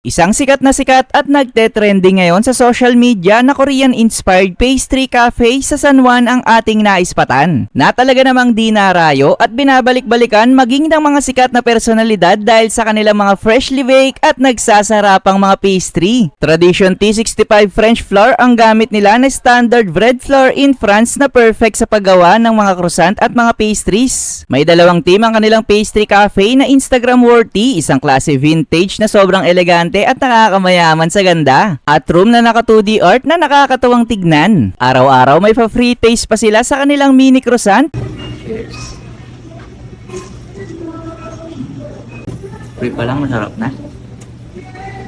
Isang sikat at nagte-trending ngayon sa social media na Korean-inspired pastry cafe sa San Juan ang ating naispatan. Na talaga namang di narayo at binabalik-balikan maging ng mga sikat na personalidad dahil sa kanilang mga freshly baked at nagsasarapang mga pastry. Tradition T65 French flour ang gamit nila na standard bread flour in France na perfect sa paggawa ng mga croissant at mga pastries. May dalawang team ang kanilang pastry cafe na Instagram worthy, isang klase vintage na sobrang elegante at nakakamayaman sa ganda. At room na naka 2D art na nakakatuwang tignan. Araw-araw may pa-free taste pa sila sa kanilang mini croissant. Cheers. Free pa lang, masarap na.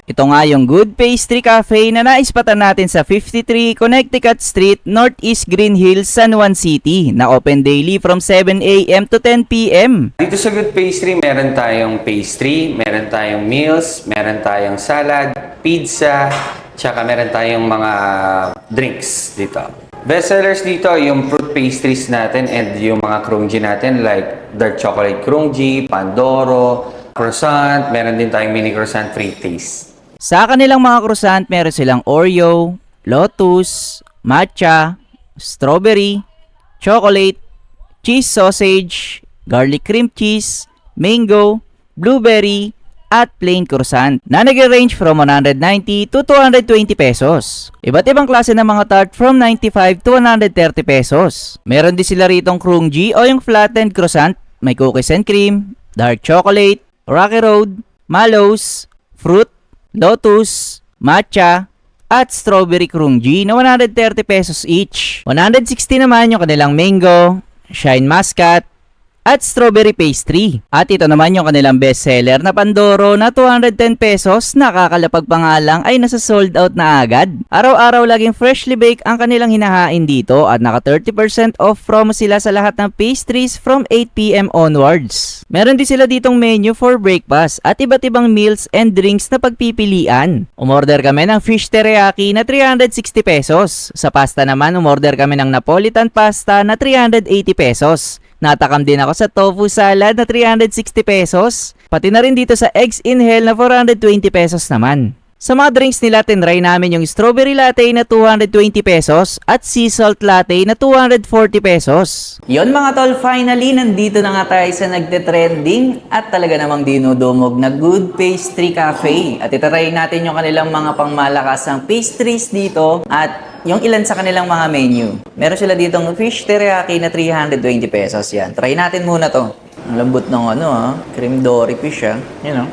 Ito nga yung Good Pastry Cafe na naispatan natin sa 53 Connecticut Street, Northeast Green Hills, San Juan City na open daily from 7 a.m. to 10 p.m. Dito sa Good Pastry, meron tayong pastry, meron tayong meals, meron tayong salad, pizza, tsaka meron tayong mga drinks dito. Best sellers dito, yung fruit pastries natin and yung mga krungji natin like dark chocolate krungji, pandoro, croissant, meron din tayong mini croissant free taste. Sa kanilang mga croissant, meron silang Oreo, Lotus, Matcha, Strawberry, Chocolate, Cheese Sausage, Garlic Cream Cheese, Mango, Blueberry, at Plain Croissant na nag-range from 190 to 220 pesos. Iba't ibang klase ng mga tart from 95 to 130 pesos. Meron din sila ritong Krungji o yung flattened croissant, may cookies and cream, dark chocolate, Rocky Road, Mallows, fruit, Lotus, Matcha, at Strawberry Krungji na 130 pesos each. 160 naman yung kanilang Mango, Shine Muscat, at Strawberry Pastry. At ito naman yung kanilang bestseller na Pandoro na 210 pesos, nakakalapag pa nga lang ay nasa sold out na agad. Araw-araw laging freshly baked ang kanilang hinahain dito at naka 30% off promo sila sa lahat ng pastries from 8 p.m. onwards. Meron din sila ditong menu for breakfast at iba't ibang meals and drinks na pagpipilian. Umorder kami ng fish teriyaki na 360 pesos. Sa pasta naman, umorder kami ng Napolitan pasta na 380 pesos. Natakam din ako sa tofu salad na 360 pesos. Pati na rin dito sa eggs in hell na 420 pesos naman. Sa mga drinks nila, tinry namin yung strawberry latte na 220 pesos at sea salt latte na 240 pesos. Yon mga tol, finally nandito na nga tayo sa nagte-trending at talaga namang dinudumog na Good Pastry Cafe. At itatry natin yung kanilang mga pangmalakasang pastries dito at yung ilan sa kanilang mga menu. Meron sila ditong fish teriyaki na 320 pesos yan. Try natin muna to. Ang lambot ng cream dory fish you know.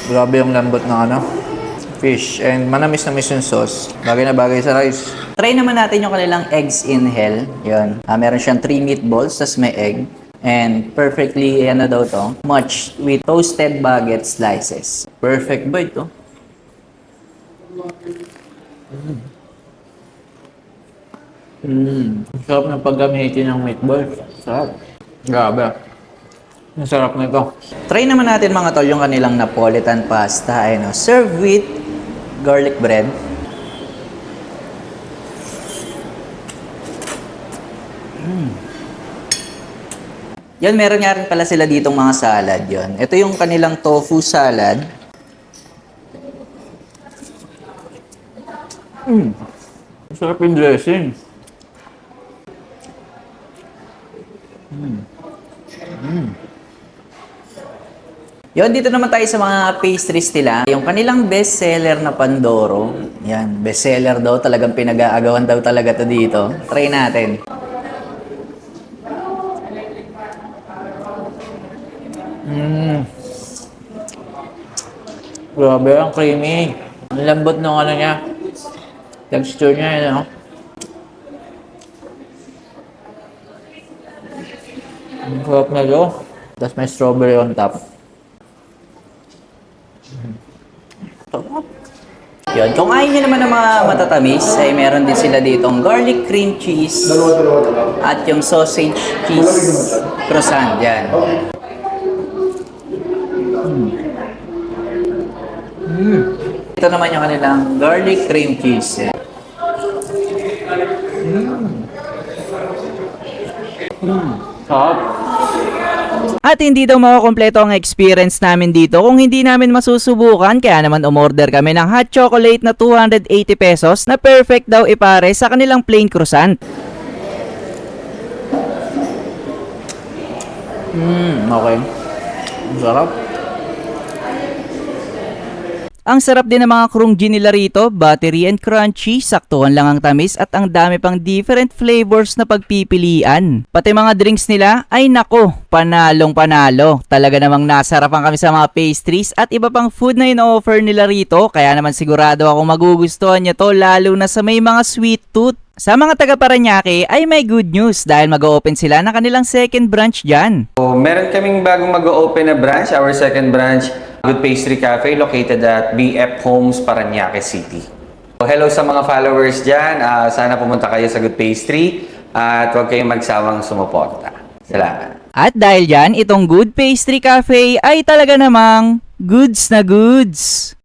Grabe yung lambot ng fish and manamis-namis yung sauce. Bagay na bagay sa rice. Try naman natin yung kanilang eggs in hell. Yun. Meron siyang 3 meatballs, tas may egg. And perfectly, daw to, matched with toasted baguette slices. Perfect ba ito? Sarap ng paggamitin ng meatball. Sarap. Grabe. Ang sarap nito. Try naman natin mga tol yung kanilang Napolitan pasta. Served with garlic bread. Yan, meron nga rin pala sila ditong mga salad yon. Ito yung kanilang tofu salad. Sarap yung dressing. Yon, dito naman tayo sa mga pastries nila. Yung kanilang best seller na Pandoro. Yan, best seller daw. Talagang pinag-aagawan daw talaga to dito. Try natin. Grabe, ang creamy. Ang lambot ng niya. Texture niya, Ang sarap na ito. Tapos may strawberry on top. Yun, kung ayaw nyo naman ng mga matatamis, ay meron din sila ditong garlic cream cheese at yung sausage cheese croissant. Yan. Ito naman yung kanilang garlic cream cheese. Sarap. At hindi daw makukumpleto ang experience namin dito kung hindi namin masusubukan, kaya naman umorder kami ng hot chocolate na 280 pesos na perfect daw ipare sa kanilang plain croissant. Okay. Sarap. Ang sarap din ng mga krungji nila rito, buttery and crunchy, saktuhan lang ang tamis at ang dami pang different flavors na pagpipilian. Pati mga drinks nila, ay nako, panalong panalo. Talaga namang nasarapan kami sa mga pastries at iba pang food na in-offer nila rito, kaya naman sigurado akong magugustuhan niyo to lalo na sa may mga sweet tooth. Sa mga taga Paranaque ay may good news dahil mag-open sila ng kanilang second branch dyan. So, meron kaming bagong mag-open na branch, our second branch, Good Pastry Cafe, located at BF Homes, Paranaque City. So, hello sa mga followers dyan. Sana pumunta kayo sa Good Pastry at huwag kayong magsawang sumuporta. Salamat. At dahil dyan, itong Good Pastry Cafe ay talaga namang goods na goods.